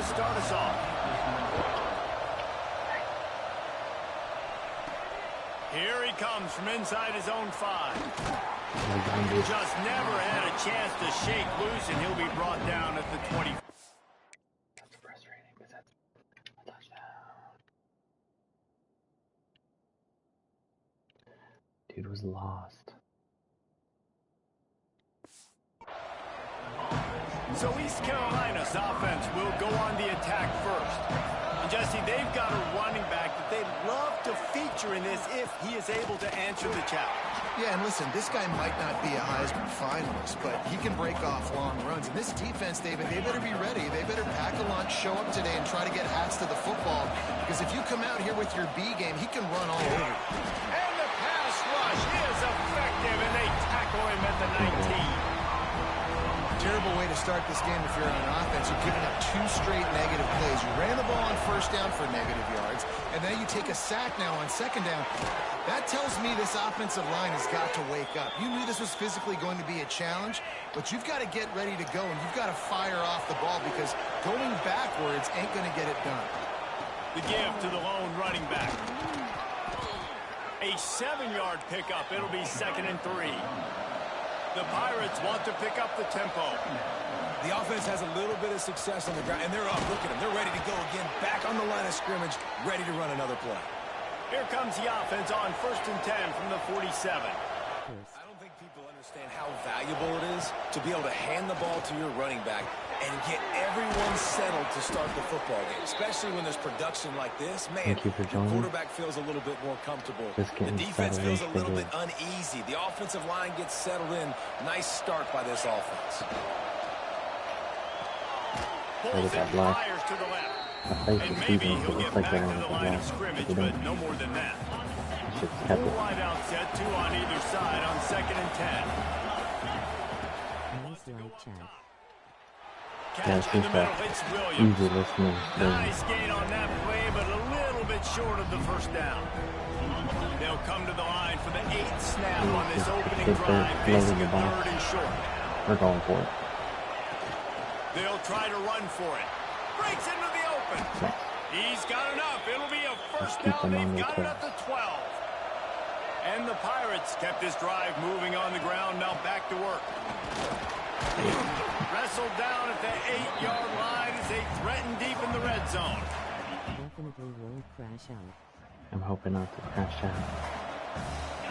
start us off. Here he comes from inside his own 5. Just never had a chance to shake loose, and he'll be brought down at the 20. That's frustrating because that's a touchdown. Dude was lost. So East Carolina's offense will go on the attack first. And Jesse, they've got a running back that they'd love to feature in this if he is able to answer the challenge. Yeah, and listen, this guy might not be a Heisman finalist, but he can break off long runs. And this defense, David, they better be ready. They better pack a lunch, show up today, and try to get hats to the football. Because if you come out here with your B game, he can run all over you. And the pass rush is effective, and they tackle him at the 19. Terrible way to start this game if you're on offense. You're giving up 2 straight negative plays. You ran the ball on first down for negative yards, and then you take a sack now on second down. That tells me this offensive line has got to wake up. You knew this was physically going to be a challenge, but you've got to get ready to go, and you've got to fire off the ball because going backwards ain't going to get it done. The give to the lone running back. A 7-yard pickup. It'll be 2nd and 3. The Pirates want to pick up the tempo. The offense has a little bit of success on the ground, and they're up. Look at them. They're ready to go again. Back on the line of scrimmage, ready to run another play. Here comes the offense on 1st and 10 from the 47. I don't think people understand how valuable it is to be able to hand the ball to your running back and get everyone settled to start the football game, especially when there's production like this. Man, the quarterback feels a little bit more comfortable. The defense feels a little bit uneasy. The offensive line gets settled in. Nice start by this offense. Pulls and fires to the left. And maybe he'll get back to the line of scrimmage, but no more than that. Full wide out set, 2 on either side on 2nd and 10. Catch in the middle, it's Williams. Nice gain on that play, but a little bit short of the first down. They'll come to the line for the 8th snap on this opening drive, facing a 3rd and short. We're going for it. They'll try to run for it. Breaks into the open. He's got enough. It'll be a first down. They've got it at the 12. And the Pirates kept this drive moving on the ground. Now back to work. Wrestled down at the 8-yard line as they threaten deep in the red zone. Definitely won't crash out. I'm hoping not to crash out.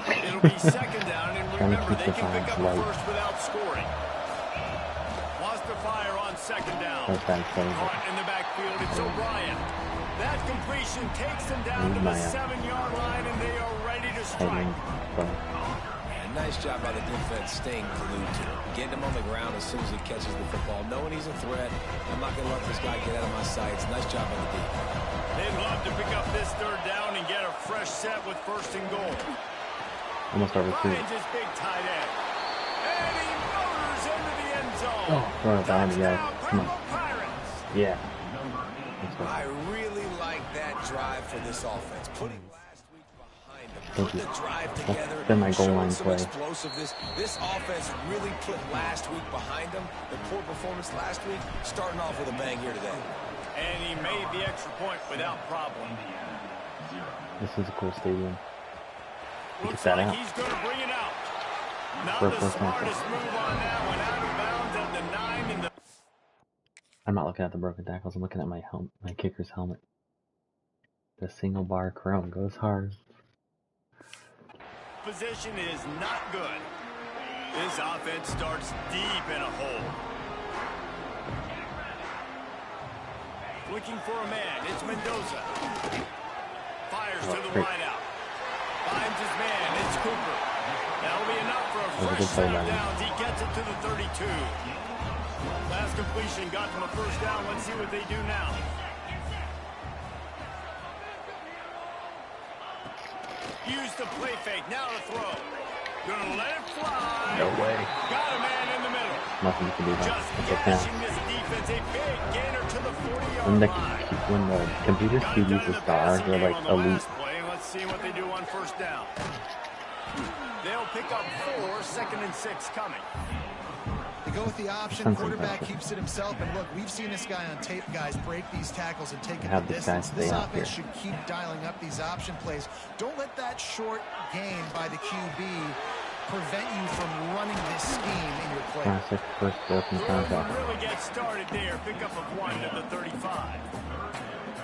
It'll be 2nd down, and remember, they can pick up a first without scoring. Wants to fire on 2nd down. Caught in the backfield, it's O'Brien. That completion takes them down to the 7-yard line, and they are ready to strike. Nice job by the defense staying glued to him. Getting him on the ground as soon as he catches the football. Knowing he's a threat. I'm not going to let this guy get out of my sights. Nice job by the defense. They'd love to pick up this 3rd down and get a fresh set with 1st and goal. I'm going to start with 2. Finds his big tight end. And he motors into the end zone. Oh, throw it down, yeah. Come on. Yeah. I really like that drive for this offense. Putting last week behind them. Put the drive together. Then my goal line play. Explosiveness. This offense really put last week behind them. The poor performance last week, starting off with a bang here today. And he made the extra point without problem. This is a cool stadium. Looks like he's going to bring it out. Not the smartest move on that one. Out of bounds at the 9 in the... I'm not looking at the broken tackles. I'm looking at my kicker's helmet. The single bar chrome goes hard. Position is not good. This offense starts deep in a hole. Looking for a man. It's Mendoza. Fires to the wideout. Finds his man. It's Cooper. That'll be enough for a fresh set of downs. He gets it to the 32. Last completion got them a first down. Let's see what they do now. Use the play fake. Now to throw. Gonna let it fly. No way. Got a man in the middle. Nothing you can do about Just it. gashing this defense. A big gainer to the 40-yard line. When the computer uses stars, they're like elite. Let's see what they do on first down. They'll pick up 4, 2nd and 6 coming. They go with the option. Quarterback keeps it himself. And look, we've seen this guy on tape, guys, break these tackles and take it the distance. This offense should keep dialing up these option plays. Don't let that short gain by the QB prevent you from running this scheme in your play. Classic first broken contact. Really get started there. Pick up of 1 to the 35.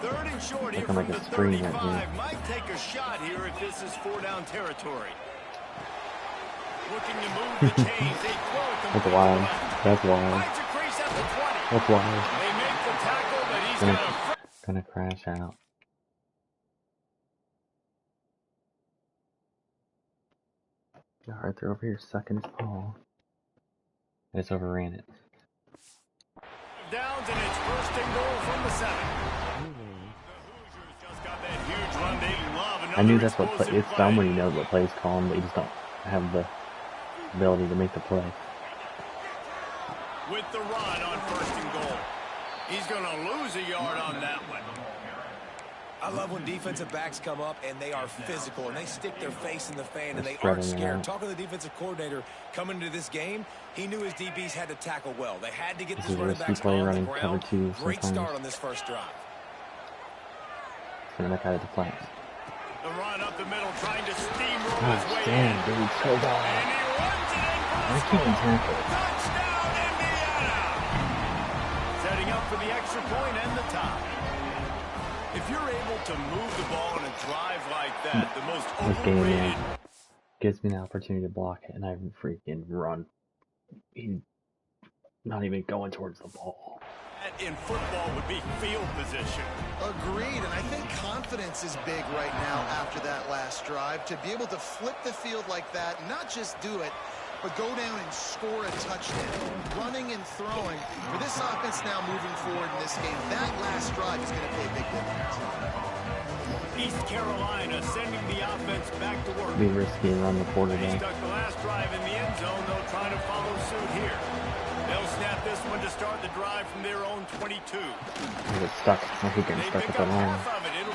Third and short here like from the 35. Might take a shot here if this is 4-down territory. Looking to move the chains. They throw it. That's wild. That's wild. That's wild. They make the tackle, but he's gonna crash out. Alright, they're over here sucking his ball. I just overran it. Downs, and it's first and goal from the 7. I knew that's what play. It's dumb when you know what plays called, but you just don't have the ability to make the play. With the run on first and goal. He's going to lose a yard on that one. I love when defensive backs come up and they are physical and they stick their face in the fan and they aren't scared. Talking to the defensive coordinator coming into this game, he knew his DBs had to tackle well. They had to get this running backs on the ground. Great start on this first drive. Send it back out of the flanks. The run up the middle, trying to steamroll his way in. Dude, so bad. And he runs it in for the score. Touchdown, Indiana! Setting up for the extra point and the tie. If you're able to move the ball in a drive like that, the most overrated... gives me an opportunity to block it, and I freaking run. He's not even going towards the ball. In football would be field position. Agreed, and I think confidence is big right now after that last drive. To be able to flip the field like that, not just do it, but go down and score a touchdown. Running and throwing. For this offense now moving forward in this game, that last drive is going to pay a big difference. East Carolina sending the offense back to work. Be risky and run the quarterback. They stuck the last drive in the end zone. They'll try to follow suit here. They'll snap this one to start the drive from their own 22. If it's stuck, I think getting stuck at the line.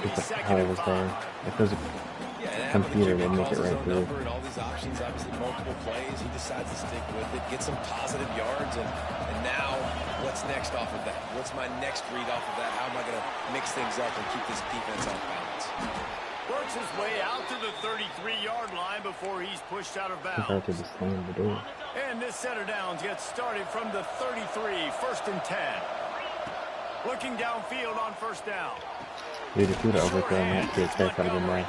If the hell was there. If there's a computer, they'd make it right through. And all these options, obviously multiple plays. He decides to stick with it, get some positive yards, and now what's next off of that? What's my next read off of that? How am I going to mix things up and keep this defense off balance? Works his way out to the 33-yard line before he's pushed out of bounds. Compared to the slam to do. And this set of downs gets started from the 33, first and 10. Looking downfield on first down. Dude, if you would have overthrown that to his head, that would have been right.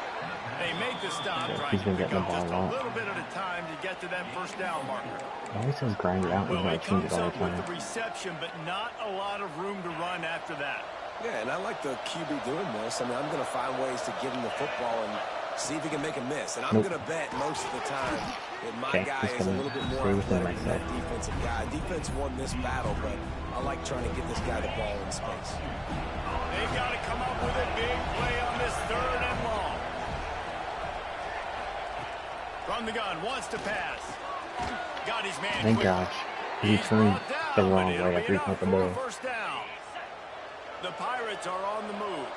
They make the stop, Yeah, he's going to get the ball just out. a little bit at a time to get to that first down marker. He always says grind it out, Well, even though he it changes comes all up the with time. the reception, but not a lot of room to run after that. Yeah, and I like the QB doing this. I mean, I'm going to find ways to give him the football and see if he can make a miss. And I'm going to bet most of the time that my guy is a little bit more athletic than that defensive guy. Defense won this battle, but I like trying to get this guy the ball in space. They've got to come up with a big play on this third and long. From the gun, wants to pass. Got his man. Thank gosh. He turned the wrong way after he caught the ball. First down. The Pirates are on the move.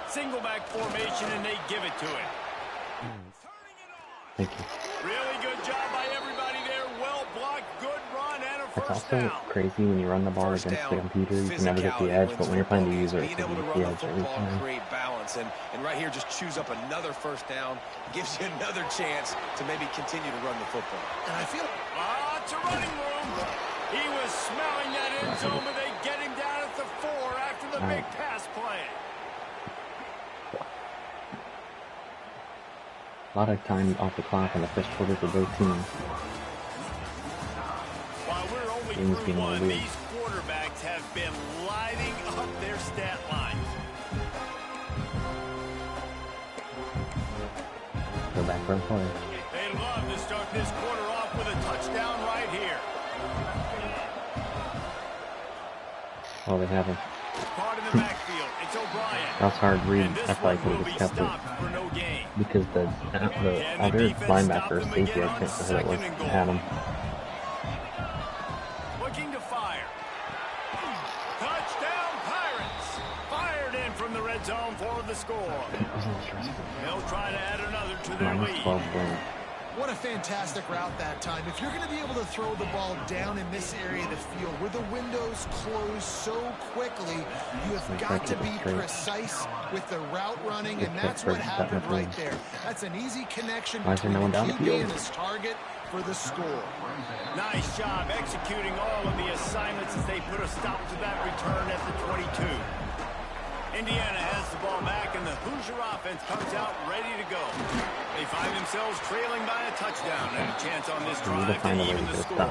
Single back formation, and they give it to him. Thank you. Really good job by everybody there. Well blocked, good run, and a It's first also down. crazy when you run the ball against the computer, you can never get the edge, but when you're playing the user, you can get the edge every time. Create balance, and right here, just choose up another first down, gives you another chance to maybe continue to run the football. And I feel... Lots of running room. He was smelling that end zone, but they get him down at the 4 after the big pass play. A lot of time off the clock in the first quarter for both teams. While we're only through one, these quarterbacks have been lighting up their stat lines. Go back for a play. They love to start this quarter off with a touchdown right here. Oh, they have him. Caught in the backfield. It's O'Brien. That's hard read. I thought I could have just kept it. Because the other linebacker or safety, I can't remember who it was, had him. Looking to fire. Touchdown Pirates. Fired in from the red zone for the score. They'll try to add another to their lead. 12 win. What a fantastic route that time. If you're going to be able to throw the ball down in this area of the field where the windows close so quickly, you have got to be precise with the route running, and that's what happened right there. That's an easy connection between the QB and his target for the score. Nice job executing all of the assignments as they put a stop to that return at the 22. Indiana has the ball back, and the Hoosier offense comes out ready to go. They find themselves trailing by a touchdown and a chance on this drive to even the score.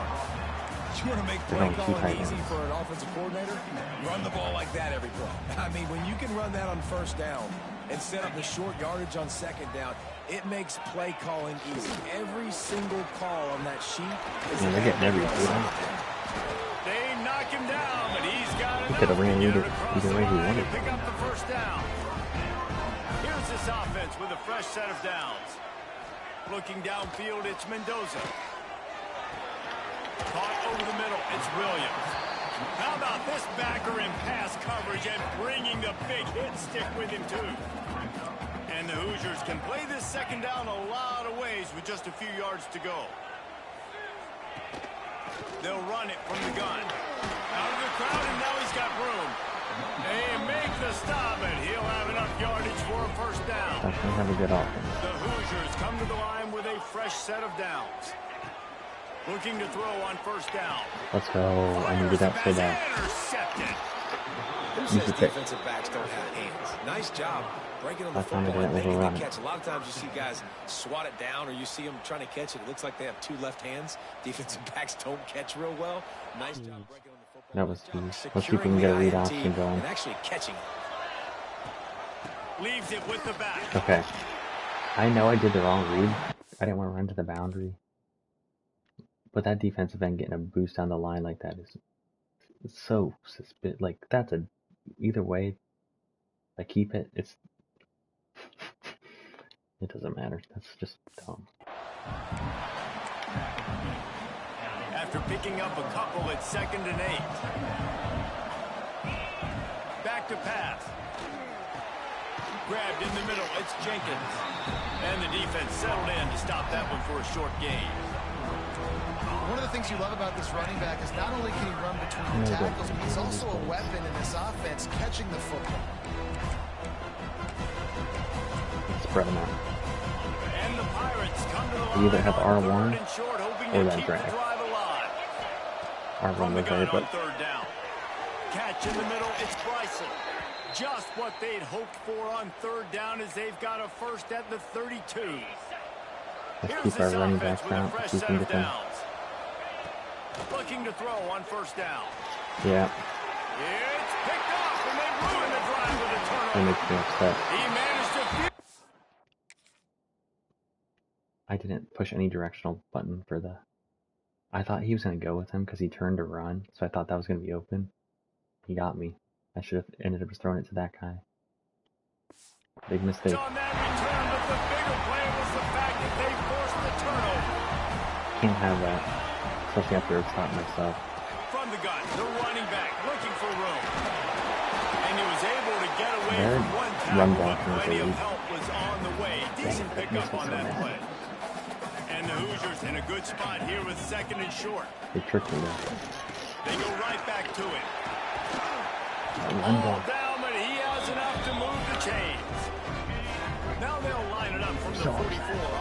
You want to make play calling easy for an offensive coordinator? Run the ball like that every play. I mean, when you can run that on first down and set up the short yardage on second down, it makes play calling easy. Every single call on that sheet is They knock him down, but he's got it. He could have ran either way he wanted. Pick up the first down. Here's this offense with a fresh set of downs. Looking downfield, it's Mendoza. Caught over the middle, it's Williams. How about this backer in pass coverage and bringing the big hit stick with him too? And the Hoosiers can play this second down a lot of ways with just a few yards to go. They'll run it from the gun. Out of the crowd, and now he's got room. They make the stop, and he'll have enough yardage for a first down. Definitely have a good offense. The Hoosiers come to the line with a fresh set of downs. Looking to throw on first down. Let's go. I needed that so bad. Intercepted. Who says defensive backs don't have hands? Nice job breaking on the football and making the catch. A lot of times you see guys swat it down, or you see them trying to catch it. It looks like they have two left hands. Defensive backs don't catch real well. Nice job breaking on the football. That was huge. Let's see if we can get a read option going. And actually catching it. Leaves it with the back. Okay. I know I did the wrong read. I didn't want to run to the boundary. But that defensive end getting a boost down the line like that is so suspicious. Like, that's a... Either way, I keep it. It doesn't matter. That's just dumb. After picking up a couple at 2nd and 8. Back to pass. Grabbed in the middle. It's Jenkins. And the defense settled in to stop that one for a short gain. One of the things you love about this running back is not only can he run between the tackles, but he's also a weapon in this offense, catching the football. Spread them out. And the Pirates come to the line. You either have R1 short, or that drag. R1 was there, but... Third down. Catch in the middle, it's Bryson. Just what they'd hoped for on third down as they've got a first at the 32. Let's keep our running backs out. See if we can get them. Looking to throw on first down. Yeah. It's picked off, and they ruin the drive with a turnover. That makes me upset. He managed to... I didn't push any directional button for the... I thought he was going to go with him because he turned to run, so I thought that was going to be open. He got me. I should have ended up throwing it to that guy. Big mistake. On that return, but the bigger play was the fact that they forced the turnover. Can't have that. Especially after it's not myself. From the gun, the running back looking for room. And he was able to get away from one tackle, but plenty of help was on the way. Decent pickup on that play. And the Hoosiers in a good spot here with 2nd and short. They tricked me there. They go right back to it. All down, but he has enough to move the chains. Now they'll line it up from the 44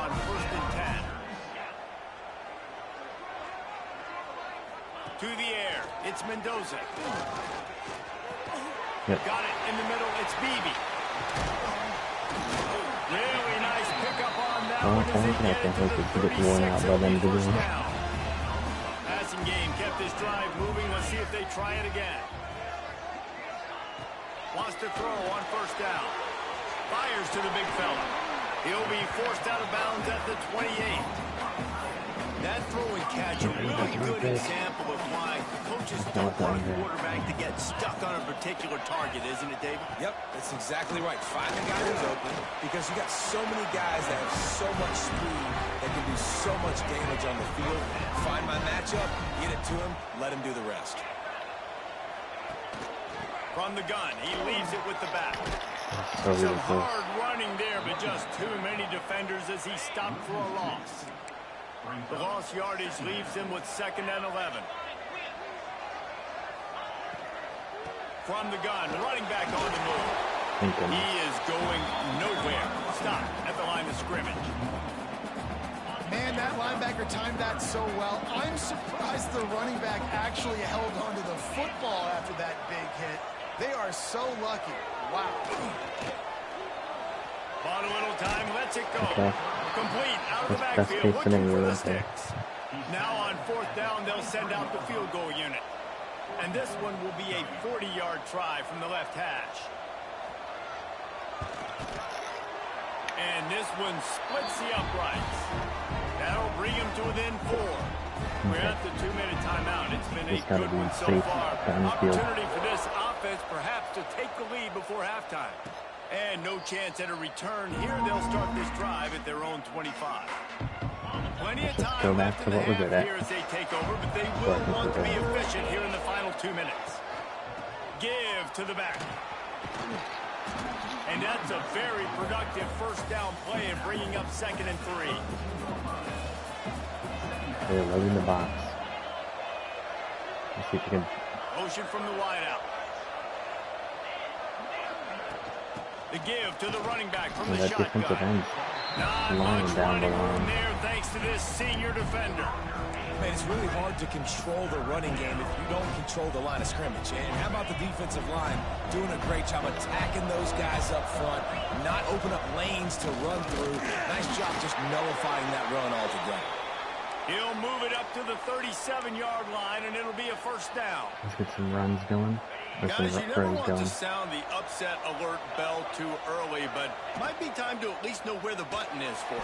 on 1st and 10. To the air, it's Mendoza. Yep. Got it in the middle, it's Beebe. Really nice pickup on that one as they get it to the 36 down. Passing game kept this drive moving. Let's see if they try it again. Wants to throw on first down. Fires to the big fella. He'll be forced out of bounds at the 28. That throw and catch, a really good example of why coaches don't want a quarterback to get stuck on a particular target, isn't it, David? Yep, that's exactly right. Find the guy who's open, because you got so many guys that have so much speed that can do so much damage on the field. Find my matchup, get it to him, let him do the rest. From the gun, he leaves it with the back. So Some hard running there, but just too many defenders as he stopped for a loss. The lost yardage leaves him with 2nd and 11. From the gun, running back on the move. He is going nowhere. Stop at the line of scrimmage. Man, that linebacker timed that so well. I'm surprised the running back actually held onto the football after that big hit. They are so lucky. Wow. Bought a little time, lets it go. Okay. Complete out of the Best backfield, case looking scenario for the right sticks. Now on 4th down, they'll send out the field goal unit. And this one will be a 40-yard try from the left hash. And this one splits the uprights. That'll bring him to within 4. We're at the 2-minute timeout. It's been a good one so far. Opportunity for this offense perhaps to take the lead before halftime. And no chance at a return here. They'll start this drive at their own 25. Plenty of time left in the half here as they take over, but they will want to be efficient here in the final 2 minutes. Give to the back. And that's a very productive 1st down play and bringing up 2nd and 3. They're loading the box. Let's see if we can. Motion from the wideout. The give to the running back from the shotgun. Not much running room there thanks to this senior defender. Man, it's really hard to control the running game if you don't control the line of scrimmage. And how about the defensive line doing a great job attacking those guys up front, not open up lanes to run through. Nice job just nullifying that run altogether. He'll move it up to the 37-yard line, and it'll be a 1st down. Let's get some runs going. Guys, you never want to sound the upset alert bell too early, but might be time to at least know where the button is for it.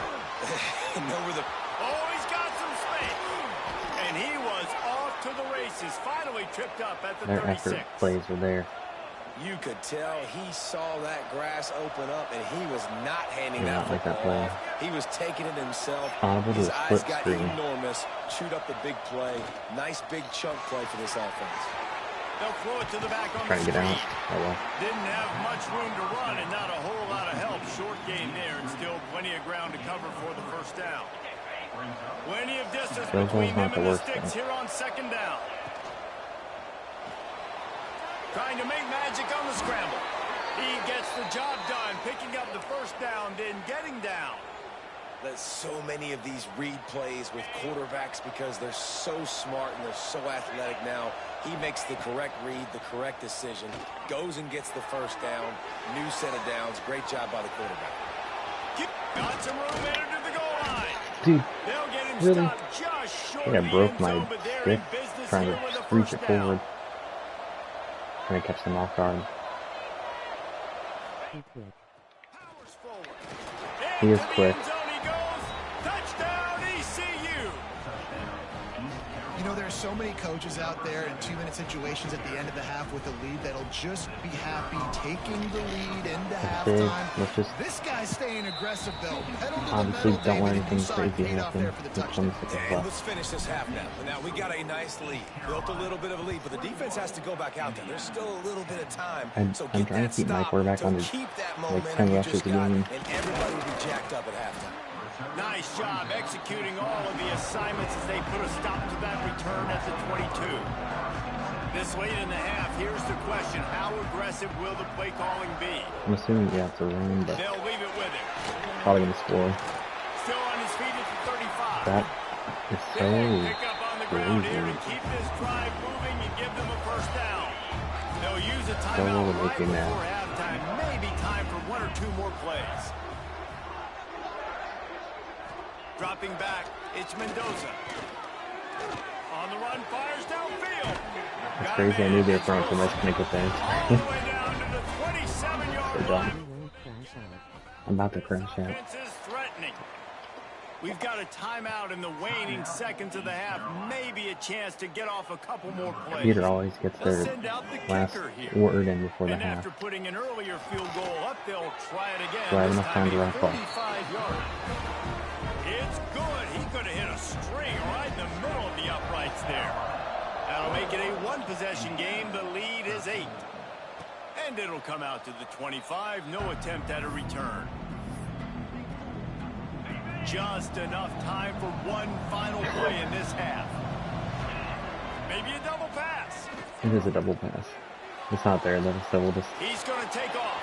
Oh, he's got some space. And he was off to the races. Finally tripped up at the 36. Their effort plays were there. You could tell he saw that grass open up, and he was not handing that like that football play. off. He was taking it himself. His eyes got screen. enormous. Chewed up the big play. Nice big chunk play for this offense. They'll throw it to the back on Trying the to get screen. out. Oh well. Didn't have much room to run and not a whole lot of help. Short game there and still plenty of ground to cover for the 1st down. Plenty of distance between them and the sticks here on 2nd down. Trying to make magic on the scramble. He gets the job done, picking up the 1st down, then getting down. There's so many of these read plays with quarterbacks because they're so smart and they're so athletic now. He makes the correct read, the correct decision, goes and gets the 1st down, new set of downs. Great job by the quarterback. Got some room headed to the goal line. Dude, They'll get him really? stopped just short I think I broke of the my end zone, but they're stick in business trying here to with a reach 1st it down. forward. Trying to catch them off guard. He quick. Powers forward. He is Into the quick. end zone he goes. Touchdown ECU. You know, there's so many coaches out there in 2-minute situations at the end of the half with a lead that'll just be happy taking the lead into halftime. This guy's staying aggressive, though. Pedal to the Honestly, metal, don't want David, anything and you saw it crazy paid off happen. there for the With touchdown. 26 And left. let's finish this half now. Now, we got a nice lead. Built a little bit of a lead, but the defense has to go back out there. There's still a little bit of time. I'm trying to keep my quarterback under keep that like 10 momentum you rushes just a got, game. and everybody will be jacked up at halftime. Nice job executing all of the assignments as they put a stop to that return at the 22. This late in the half, here's the question. How aggressive will the play calling be? I'm assuming you have to run, but They'll leave it with him. probably going to score. Still on his feet at the 35. That is so Pick up on the ground here and keep this drive moving and give them a 1st down. They'll use a timeout right before halftime. Maybe time for 1 or 2 more plays. Dropping back, it's Mendoza. On the run, fires downfield. It's crazy. I knew they were throwing so much nickel things. All the way down to the 27-yard line. He won't crash out. I'm about to crash out. Defense is threatening. We've got a timeout in the waning seconds of the half. Maybe a chance to get off a couple more plays. Peter always gets They'll their send out the last kicker here. word in before the And half. after putting an earlier field goal up, they'll try it again. So I have This enough time to a run ball. 45-yard. It's good. He could have hit a string right in the middle of the uprights there. That'll make it a 1-possession game. The lead is 8. And it'll come out to the 25. No attempt at a return. Just enough time for one final play in this half. Maybe a double pass. It is a double pass. It's not there though, so we'll just... He's going to take off.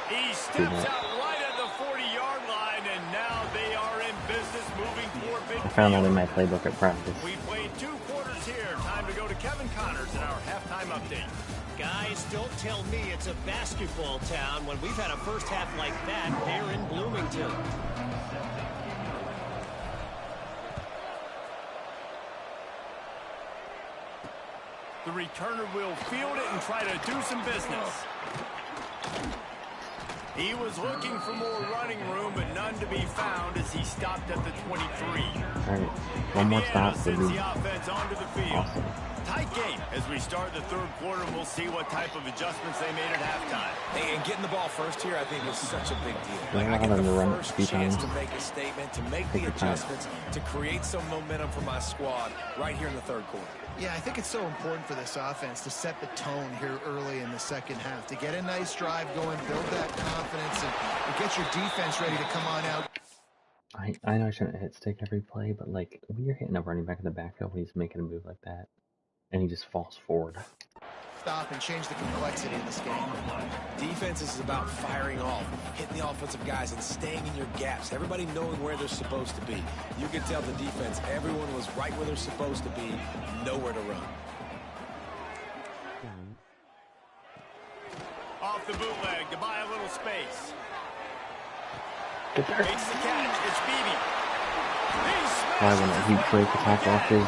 He steps out right at the 40-yard line, and now they are in business moving toward midfield. I found that in my playbook at practice. We played 2 quarters here. Time to go to Kevin Connors in our halftime update. Guys, don't tell me it's a basketball town when we've had a first half like that there in Bloomington. The returner will field it and try to do some business. He was looking for more running room, but none to be found as he stopped at the 23. All right, one more stop would be the offense onto the field. awesome. Tight game as we start the 3rd quarter, and we'll see what type of adjustments they made at halftime. Hey, and getting the ball first here, I think, is such a big deal. Yeah, I get the run it first 3 chance times. to make a statement, to make the adjustments, to create some momentum for my squad right here in the 3rd quarter. Yeah, I think it's so important for this offense to set the tone here early in the second half, to get a nice drive going, build that confidence, and get your defense ready to come on out. I know I shouldn't hit stick every play, but like when you're hitting a running back in the backfield when he's making a move like that, and he just falls forward. Stop and change the complexity of this game. Defense is about firing off, hitting the offensive guys, and staying in your gaps. Everybody knowing where they're supposed to be. You can tell the defense, everyone was right where they're supposed to be, nowhere to run. Off the bootleg to buy a little space. Get there. Makes the catch. It's Beebe. Why wouldn't he break the tackle off his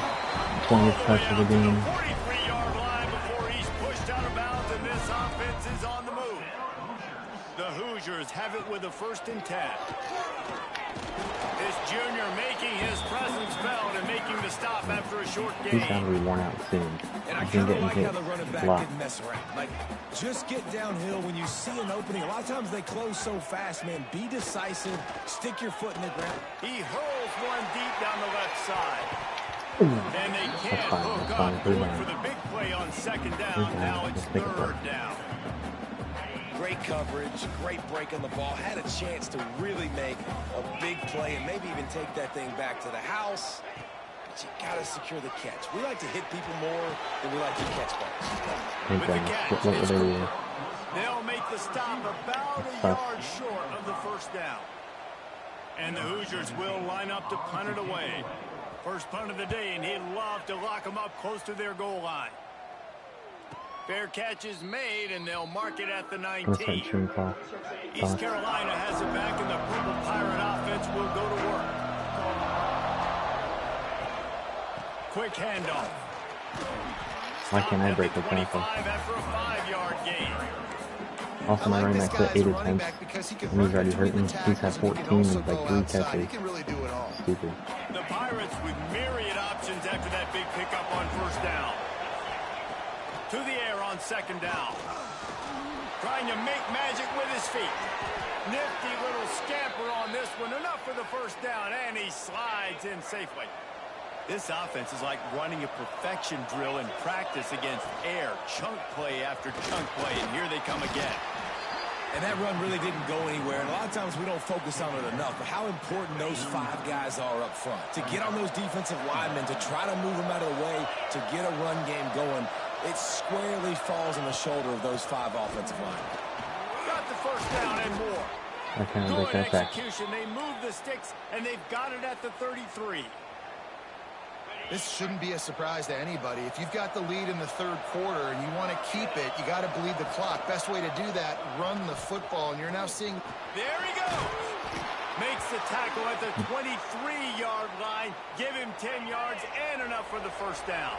20th touch of the game? 43-yard line before he's pushed out of bounds, and this offense is on the move. The Hoosiers have it with a 1st and 10. This junior making his presence felt and making the stop after a short game. He's gotta be worn out soon. And I He's been kind of getting like hit how the running a back lot. didn't mess around. Like, just get downhill when you see an opening. A lot of times they close so fast, man. Be decisive. Stick your foot in the ground. He hurls one deep down the left side. Ooh. And they can't That's hook fine. up, Third going down. for the big play on 2nd down. Third down. Now it's Let's make it 3rd work. down. Great coverage, great break on the ball. Had a chance to really make a big play and maybe even take that thing back to the house. But you got to secure the catch. We like to hit people more than we like to catch balls. Thank With the goodness. catch, What it's were they Cooper. doing? They'll make the stop about a Tough. yard short of the 1st down. And the Hoosiers will line up to punt it away. First punt of the day, and he'd love to lock them up close to their goal line. Fair catch is made, and they'll mark it at the What's that 19. shooting call? East Carolina has it back, and the Purple Pirate offense will go to work. Quick handoff. Why can't I break the tackle? 25 after a 5-yard gain. Also, my running back's at 8 attempts, and he's already hurting. He's had 14 and like 3 catches. He can really do it all. Stupid. The Pirates with myriad options after that big pickup on 1st down. To the air on 2nd down. Trying to make magic with his feet. Nifty little scamper on this one. Enough for the 1st down, and he slides in safely. This offense is like running a perfection drill in practice against air. Chunk play after chunk play, and here they come again. And that run really didn't go anywhere. And a lot of times we don't focus on it enough. But how important those 5 guys are up front. To get on those defensive linemen, to try to move them out of the way, to get a run game going. It squarely falls on the shoulder of those 5 offensive linemen. Got the 1st down and more. I can't break Good that back. execution. They move the sticks, and they've got it at the 33. This shouldn't be a surprise to anybody. If you've got the lead in the 3rd quarter and you want to keep it, you got to bleed the clock. Best way to do that, run the football. And you're now seeing... There he goes. Makes the tackle at the 23-yard line. Give him 10 yards and enough for the 1st down.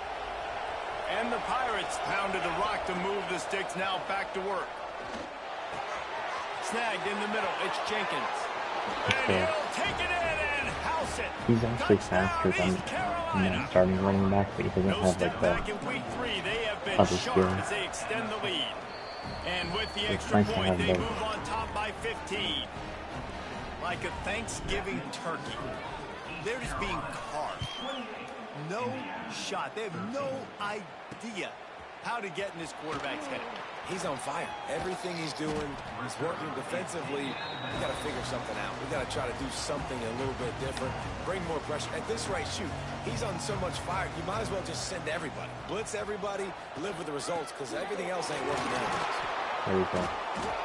And the Pirates pounded the rock to move the sticks. Now back to work. Snagged in the middle. It's Jenkins. And he'll take it in and house it. He's actually Touchdown, faster than East Carolina. starting running back, but he doesn't No have step like back the in week 3. They have been other sharp skill. as they extend the lead. And with the It's extra nice to point, have they both. move on top by 15. Like a Thanksgiving turkey. They're just being carved. No shot. They have no idea how to get in this quarterback's head. He's on fire. Everything he's doing is working defensively. We got to figure something out. We got to try to do something a little bit different. Bring more pressure. At this rate, shoot, he's on so much fire, you might as well just send everybody. Blitz everybody, live with the results, because everything else ain't working anyways. There you go.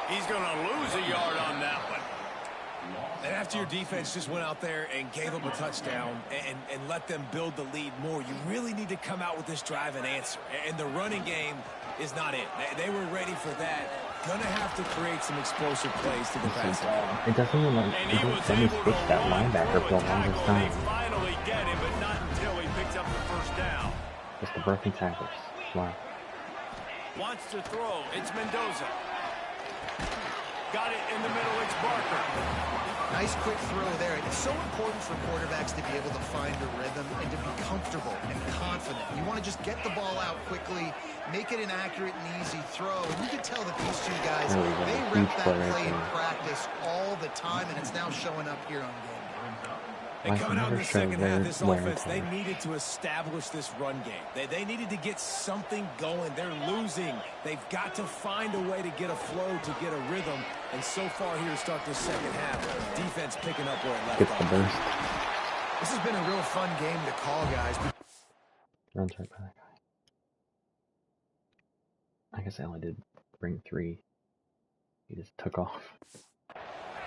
He's going to lose a yard on that one. And after your defense just went out there and gave up a touchdown and let them build the lead more, you really need to come out with this drive and answer. And the running game is not it. They were ready for that. Gonna have to create some explosive plays to the passing game. It doesn't even let me switch that linebacker for the longest time. They finally get him, but not until he picks up the first down. Just the broken tackles. Wow. Wants to throw. It's Mendoza. Got it in the middle. It's Barker. Nice quick throw there. It's so important for quarterbacks to be able to find a rhythm and to be comfortable and confident. You want to just get the ball out quickly, make it an accurate and easy throw. And you can tell that these two guys, they rep that play in practice all the time, and it's now showing up here on game. And coming out in the second half, this offense, they needed to establish this run game. They needed to get something going. They're losing. They've got to find a way to get a flow, to get a rhythm. And so far here to start this second half, defense picking up where it left off. This has been a real fun game to call, guys. Runs right by that guy. I guess I only did bring 3. He just took off.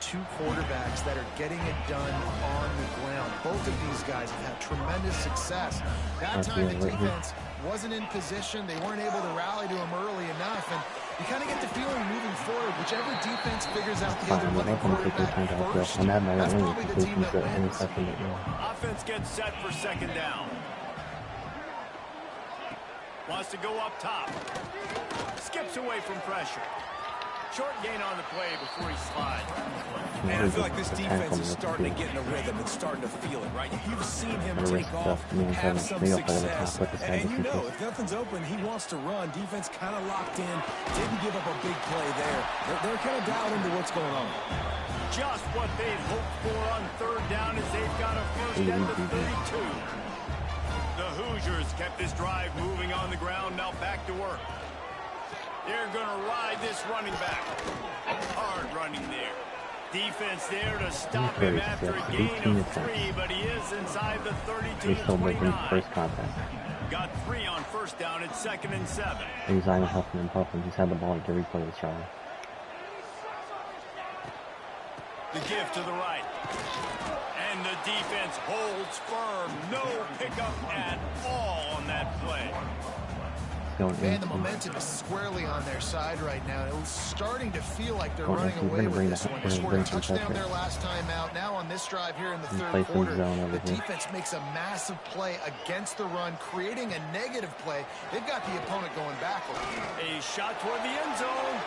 Two quarterbacks that are getting it done on the ground. Both of these guys have had tremendous success. That time the defense wasn't in position. They weren't able to rally to him early enough. And you kind of get the feeling moving forward, whichever defense figures out the other running quarterback first, that's probably the team that wins. Offense gets set for second down. Wants to go up top. Skips away from pressure. Short gain on the play before he slides. And I feel like this defense is starting to get in a rhythm and starting to feel it, right? You've seen him take off, have some success. And you know, if nothing's open, he wants to run. Defense kind of locked in. Didn't give up a big play there. They're kind of dialed into what's going on. Just what they hoped for on third down as they've got a first at the 32. The Hoosiers kept this drive moving on the ground. Now back to work. They're going to ride this running back. Hard running there. Defense there to stop him after a gain of 3, but he is inside the 32 to 29. First contact. Got 3 on first down. It's 2nd and 7. He's not even huffing and puffing. He's had the ball like every play this drive. The give to the right. And the defense holds firm. No pickup at all on that play. Man, the momentum is squarely on their side right now. It was starting to feel like they're running away with this one. They scored a touchdown there last time out. Now on this drive here in the third quarter, the defense makes a massive play against the run, creating a negative play. They've got the opponent going backward. A shot toward the end zone.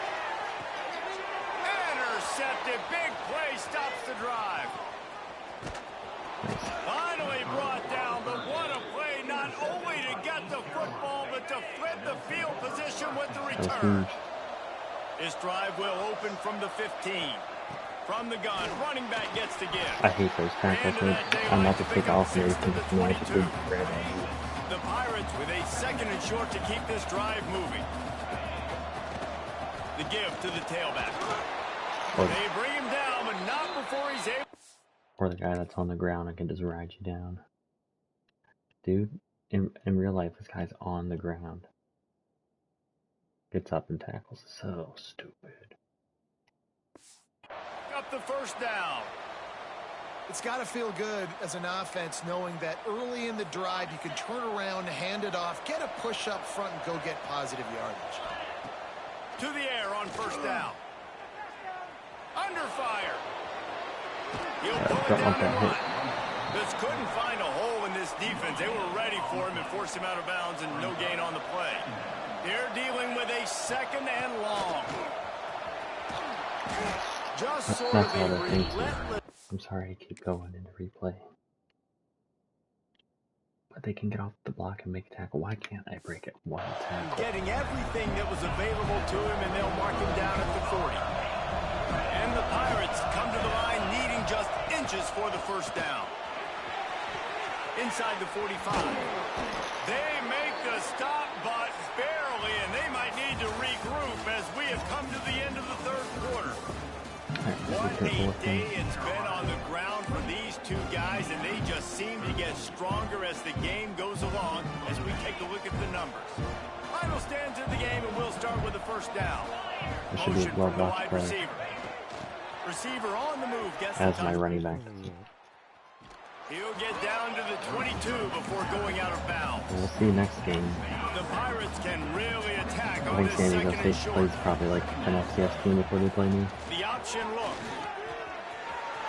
Intercepted. Big play stops the drive. Finally brought down, but what a play, not only to get the football, but to flip the field position with the return. This drive will open from the 15. From the gun, running back gets to give. I hate those tackles. I'm not to take off and everything. The Pirates with a 2nd and short to keep this drive moving. The give to the tailback. They bring him down, but not before he's able. Or the guy that's on the ground and can just ride you down. Dude, in real life, this guy's on the ground. Gets up and tackles. So stupid. Up the first down. It's got to feel good as an offense knowing that early in the drive you can turn around, hand it off, get a push up front, and go get positive yardage. To the air on first down. Under fire. He'll pull it down and run. Just couldn't find a hole in this defense. They were ready for him and forced him out of bounds, and no gain on the play. They're dealing with a 2nd and long. Just sort of a relentless. I'm sorry I keep going into replay. But they can get off the block and make a tackle. Why can't I break it one tackle? Getting everything that was available to him, and they'll mark him down at the 40. And the Pirates come to the line needing just inches for the first down. Inside the 45. They make the stop, but barely, and they might need to regroup as come to the end of the third quarter. Alright, What be careful a with day him. it's been on the ground for these two guys, and they just seem to get stronger as the game goes along as we take a look at the numbers. Final stands in the game, and we'll start with the first down. This should be Motion a well from the blocked wide play receiver. Receiver on the move gets the as my touchdown. running back. He'll get down to the 22 before going out of bounds. And we'll see next game. The Pirates can really attack I on think this San Diego second State and short. plays probably like an FCS team before they play me. The option look.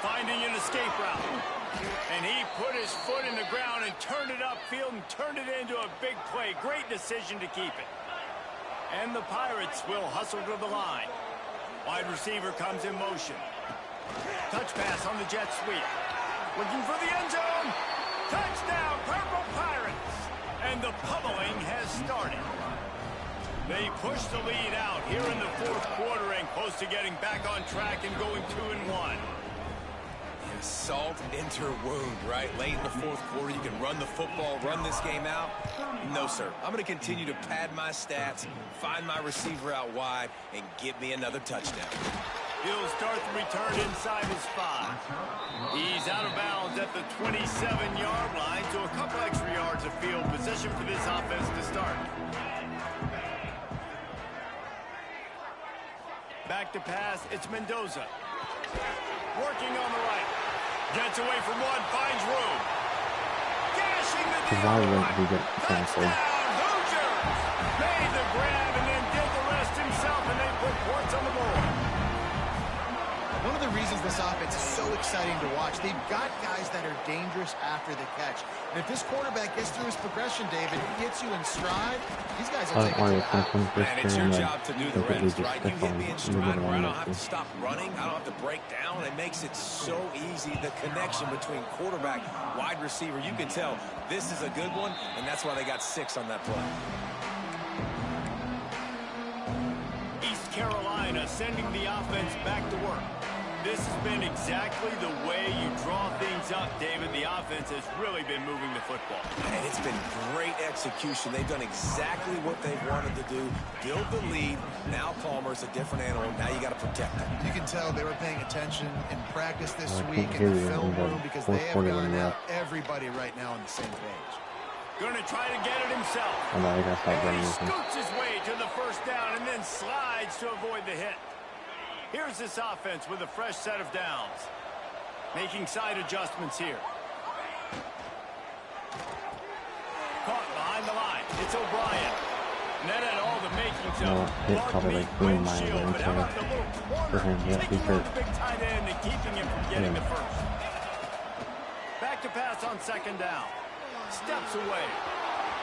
Finding an escape route. And he put his foot in the ground and turned it upfield and turned it into a big play. Great decision to keep it. And the Pirates will hustle to the line. Wide receiver comes in motion. Touch pass on the jet sweep. Looking for the end zone. Touchdown, Purple Pirates. And the pummeling has started. They push the lead out here in the fourth quarter and close to getting back on track and going 2-1. Salt enter wound, right? Late in the fourth quarter, you can run the football, run this game out. No, sir. I'm going to continue to pad my stats, find my receiver out wide, and get me another touchdown. He'll start the return inside his 5. He's out of bounds at the 27-yard line, so a couple extra yards of field position for this offense to start. Back to pass, it's Mendoza. Working on the right. Gets away from one, finds room. Dashing the deal. Why wouldn't he get canceled? Touchdown, Hoosiers! Made the grab and then did the rest himself, and they put points on the board. One of the reasons this offense is so exciting to watch, they've got guys that are dangerous after the catch. And if this quarterback gets through his progression, David, he gets you in stride, these guys will take it to the house. Man, it's your job to do the we rest, just right? You stick get on me in moving stride where I around don't like have to this. stop running. I don't have to break down. It makes it so easy. The connection between quarterback, wide receiver, you can tell this is a good one, and that's why they got 6 on that play. East Carolina sending the offense back to work. This has been exactly the way you draw things up, David. The offense has really been moving the football. And it's been great execution. They've done exactly what they wanted to do. Build the lead. Now Palmer's a different animal. Now you got to protect him. You can tell they were paying attention in practice this I week can't in the hear you film in the room because fourth they have quarter gone when you're out everybody right now on the same page. Going to try to get it himself. Oh no, I gotta stop And running he with him. scoots his way to the first down and then slides to avoid the hit. Here's this offense with a fresh set of downs. Making side adjustments here. Caught behind the line. It's O'Brien. And that had all the makings No, of hit Mark probably Meek like ruined my windshield. range But how about there. the little corner For him, yeah, taking he's on hurt. the big tight end and keeping him from getting Yeah. the first. Back to pass on second down. Steps away.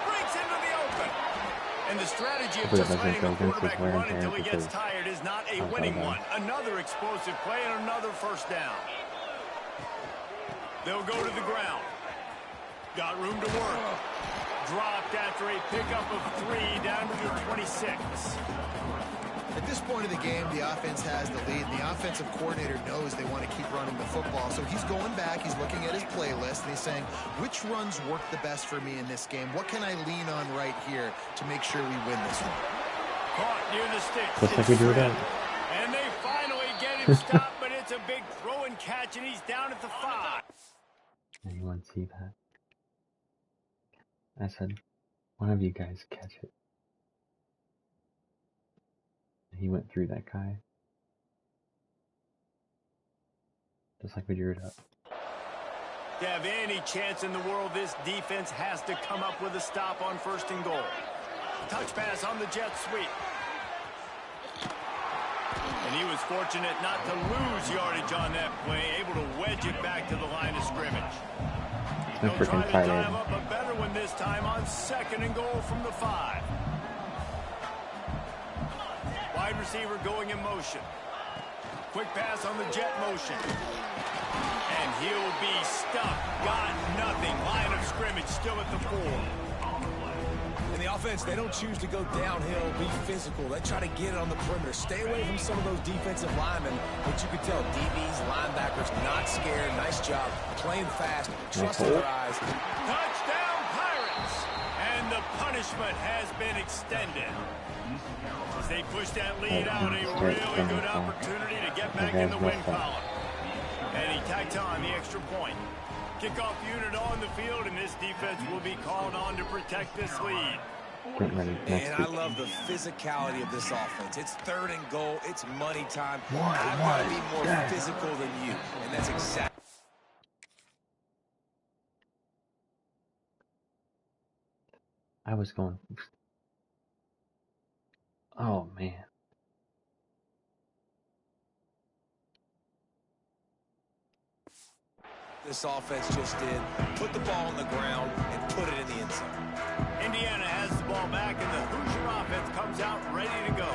Breaks into the open. And the strategy of Hopefully just it doesn't letting go the against his quarterback wear and run until tear he gets because tired is not a I'll winning go one. Another explosive play and another first down. They'll go to the ground. Got room to work. Dropped after a pickup of 3 down to the 26. At this point of the game, the offense has the lead, and the offensive coordinator knows they want to keep running the football. So he's going back, he's looking at his playlist, and he's saying, which runs work the best for me in this game? What can I lean on right here to make sure we win this one? Caught near the sticks. Just like we do that. And they finally get him stopped, but it's a big throw and catch, and he's down at the 5. Anyone see that? I said, one of you guys catch it. He went through that guy. Just like we drew it up. To have any chance in the world, this defense has to come up with a stop on 1st and goal. Touch pass on the jet sweep. And he was fortunate not to lose yardage on that play, able to wedge it back to the line of scrimmage. The They'll try freaking to tight dial end. up a better one this time on 2nd and goal from the 5. Wide receiver going in motion. Quick pass on the jet motion. And he'll be stuck. Got nothing. Line of scrimmage still at the 4. And the offense, they don't choose to go downhill, be physical. They try to get it on the perimeter. Stay away from some of those defensive linemen, but you can tell DBs, linebackers, not scared. Nice job. Playing fast. Trust in their eyes. Touchdown Pirates! And the punishment punishment has been extended. As they push that lead out, a really good opportunity to get back in the win column. And he tacked on the extra point. Kickoff unit on the field, and this defense will be called on to protect this lead. And I love the physicality of this offense. It's 3rd and goal. It's money time. I've got to be more physical than you. And that's exactly. I was going. Oh, man. This offense just did. Put the ball on the ground and put it in the end zone. Indiana has the ball back, and the Hoosier offense comes out ready to go.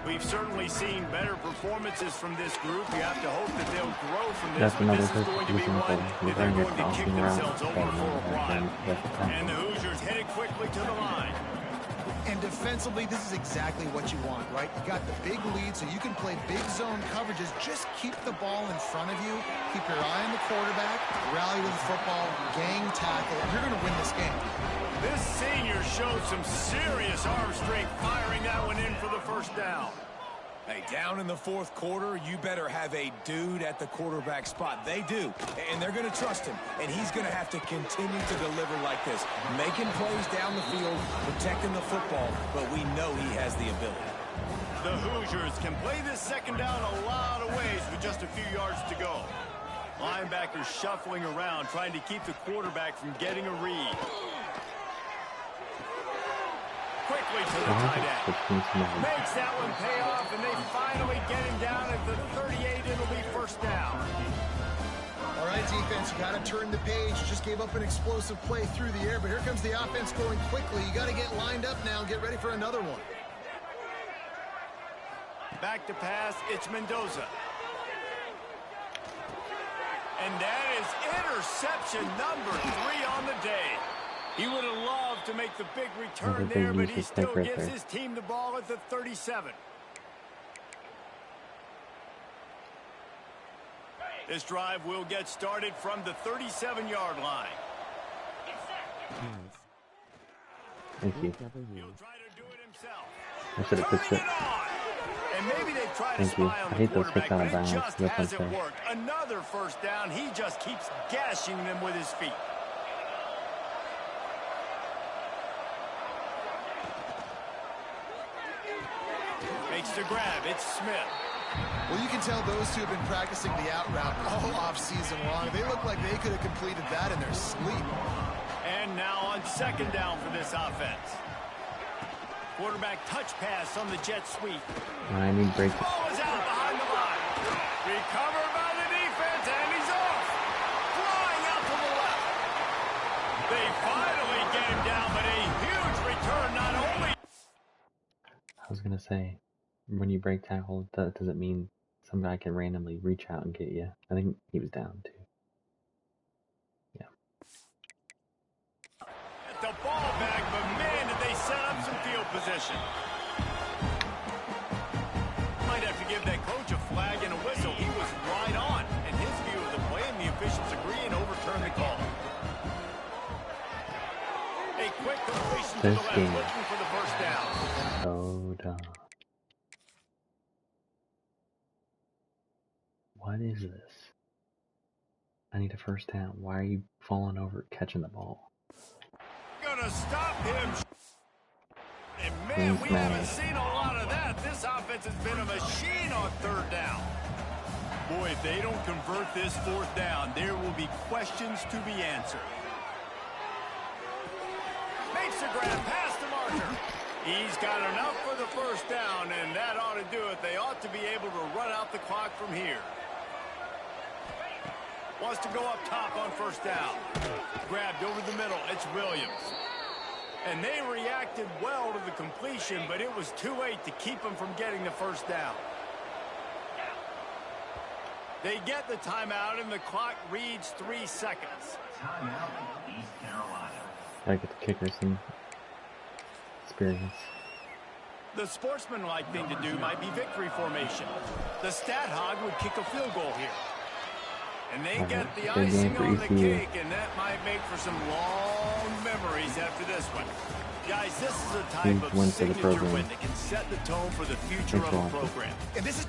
We've certainly seen better performances from this group. You have to hope that they'll grow from this, but this is going to be one that they're going to kick themselves over for a while. And the Hoosiers headed quickly to the line. And defensively, this is exactly what you want, right? You got the big lead, so you can play big zone coverages. Just keep the ball in front of you. Keep your eye on the quarterback. Rally to the football. Gang tackle. You're going to win this game. This senior showed some serious arm strength, firing that one in for the first down. Hey, down in the 4th quarter, you better have a dude at the quarterback spot. They do, and they're going to trust him, and he's going to have to continue to deliver like this, making plays down the field, protecting the football, but we know he has the ability. The Hoosiers can play this second down a lot of ways with just a few yards to go. Linebackers shuffling around, trying to keep the quarterback from getting a read. Quickly to the tight end. Makes that one pay off, and they finally get him down at the 38. It'll be first down. All right, defense, you got to turn the page. Just gave up an explosive play through the air, but here comes the offense going quickly. You got to get lined up now and get ready for another one. Back to pass, it's Mendoza. And that is interception number 3 on the day. He would have loved to make the big return there, but he still gives his team the ball at the 37. This drive will get started from the 37-yard line. Thank you. He'll try to do it himself. I should have pitched it. And maybe they try to Thank you. spy on I the hate those quarterback, kicks out but of it bounds. just That's hasn't unfair. worked. Another first down. He just keeps gashing them with his feet. Makes the grab. It's Smith. Well, you can tell those two have been practicing the out route all off-season long. They look like they could have completed that in their sleep. And now on second down for this offense. Quarterback touch pass on the jet sweep. I need break. Ball is out behind the line. Recovered by the defense, and he's off. Flying out to the left. They finally get him down, but a huge return not only. I was going to say, when you break tackle, does it mean some guy can randomly reach out and get you? I think he was down, too. Yeah. At the ball back, but man, did they set up some field position. Might have to give that coach a flag and a whistle. He was right on in his view of the play, and the officials agree and overturn the call. A quick completion to the left, looking for the first down. So dumb. What is this? I need a first down. Why are you falling over catching the ball? Gonna stop him. And man, we haven't seen a lot of that. This offense has been a machine on third down. Boy, if they don't convert this fourth down, there will be questions to be answered. Makes the grab past the marker. He's got enough for the first down, and that ought to do it. They ought to be able to run out the clock from here. Wants to go up top on first down. Grabbed over the middle. It's Williams. And they reacted well to the completion, but it was too late to keep them from getting the first down. They get the timeout, and the clock reads 3 seconds. Timeout, East Carolina. I get the kicker some experience. The sportsmanlike thing to do might be victory formation. The stat hog would kick a field goal here. And they get the icing on the cake, and that might make for some long memories after this one. Guys, this is a type of win for the signature program. win that can set the tone for the future Thanks of for a watching. program. And this is